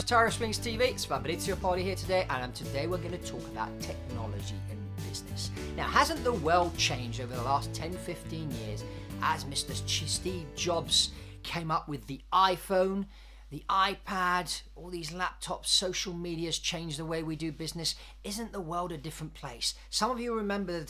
Tyrus Wings TV. It's Fabrizio Poli here today, and today we're going to talk about technology in business. Now, hasn't the world changed over the last 10, 15 years as Mr. Steve Jobs came up with the iPhone, the iPad, all these laptops, social media's changed the way we do business? Isn't the world a different place? Some of you remember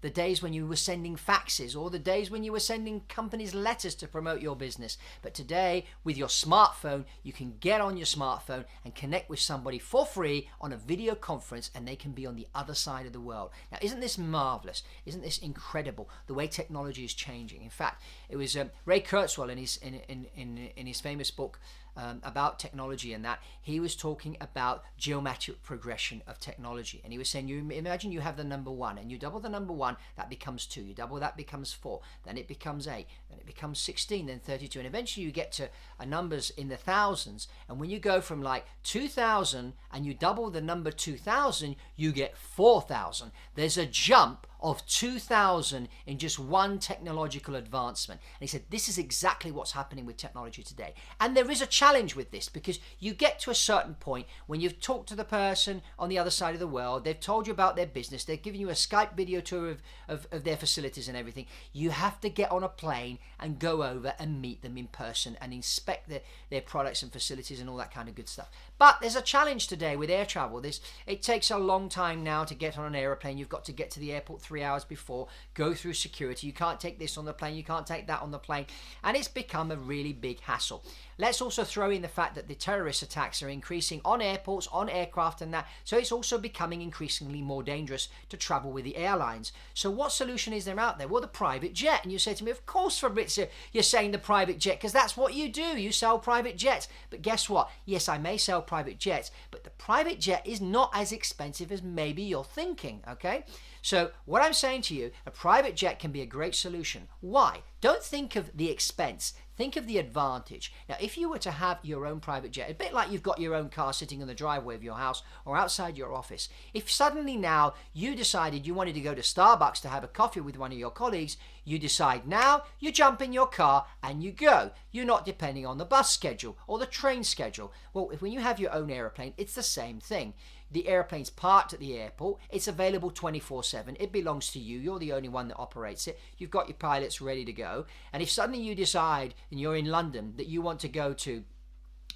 the days when you were sending faxes, or the days when you were sending companies letters to promote your business. But today, with your smartphone, you can get on your smartphone and connect with somebody for free on a video conference, and they can be on the other side of the world. Now, isn't this marvelous? Isn't this incredible, the way technology is changing? In fact, it was Ray Kurzweil in his famous book about technology, and that he was talking about geometric progression of technology, and he was saying, you imagine you have the number 1, and you double the number 1, that becomes 2, you double that becomes 4, then it becomes 8, then it becomes 16, then 32, and eventually you get to numbers in the thousands. And when you go from like 2000 and you double the number 2000, you get 4000. There's a jump of 2000 in just one technological advancement. And he said, this is exactly what's happening with technology today. And there is a challenge with this, because you get to a certain point when you've talked to the person on the other side of the world, they've told you about their business, they've given you a Skype video tour of their facilities and everything. You have to get on a plane and go over and meet them in person and inspect their products and facilities and all that kind of good stuff. But there's a challenge today with air travel. It takes a long time now to get on an aeroplane. You've got to get to the airport 3 hours before, go through security. You can't take this on the plane, you can't take that on the plane, and it's become a really big hassle. Let's also throw in the fact that the terrorist attacks are increasing on airports, on aircraft and that, so it's also becoming increasingly more dangerous to travel with the airlines. So what solution is there out there? Well, the private jet. And you say to me, of course, Fabrizio, you're saying the private jet, because that's what you do. You sell private jets. But guess what? Yes, I may sell private jets, but the private jet is not as expensive as maybe you're thinking, okay? So what I'm saying to you, a private jet can be a great solution. Why? Don't think of the expense. Think of the advantage. Now, if you were to have your own private jet, a bit like you've got your own car sitting in the driveway of your house or outside your office, if suddenly now you decided you wanted to go to Starbucks to have a coffee with one of your colleagues, you decide now, you jump in your car and you go. You're not depending on the bus schedule or the train schedule. Well, when you have your own aeroplane, it's the same thing. The airplane's parked at the airport. It's available 24/7. It belongs to you. You're the only one that operates it. You've got your pilots ready to go. And if suddenly you decide, and you're in London, that you want to go to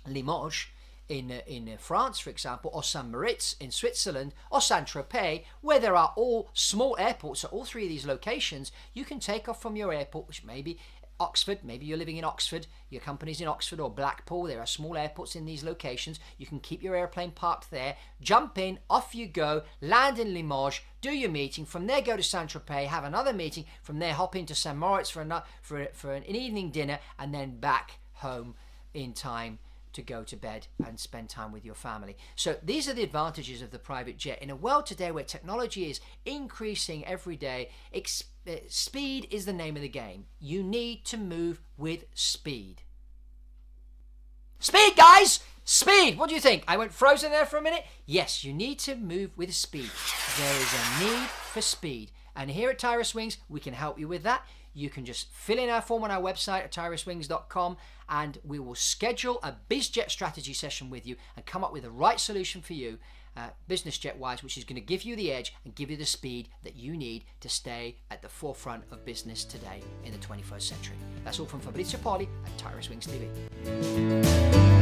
Limoges in France, for example, or St. Moritz in Switzerland, or Saint-Tropez, where there are all small airports at all three of these locations, you can take off from your airport, which may be Oxford. Maybe you're living in Oxford, your company's in Oxford or Blackpool. There are small airports in these locations. You can keep your airplane parked there, jump in, off you go, land in Limoges, do your meeting. From there, go to Saint-Tropez, have another meeting. From there, hop into St. Moritz for an evening dinner, and then back home in time to go to bed and spend time with your family. So these are the advantages of the private jet. In a world today where technology is increasing every day, speed is the name of the game. You need to move with speed. Speed, guys! Speed! What do you think? I went frozen there for a minute? Yes, you need to move with speed. There is a need for speed. And here at Tyrus Wings, we can help you with that. You can just fill in our form on our website at tyruswings.com, and we will schedule a BizJet strategy session with you and come up with the right solution for you, business jet wise, which is going to give you the edge and give you the speed that you need to stay at the forefront of business today in the 21st century. That's all from Fabrizio Poli at Tyrus Wings TV.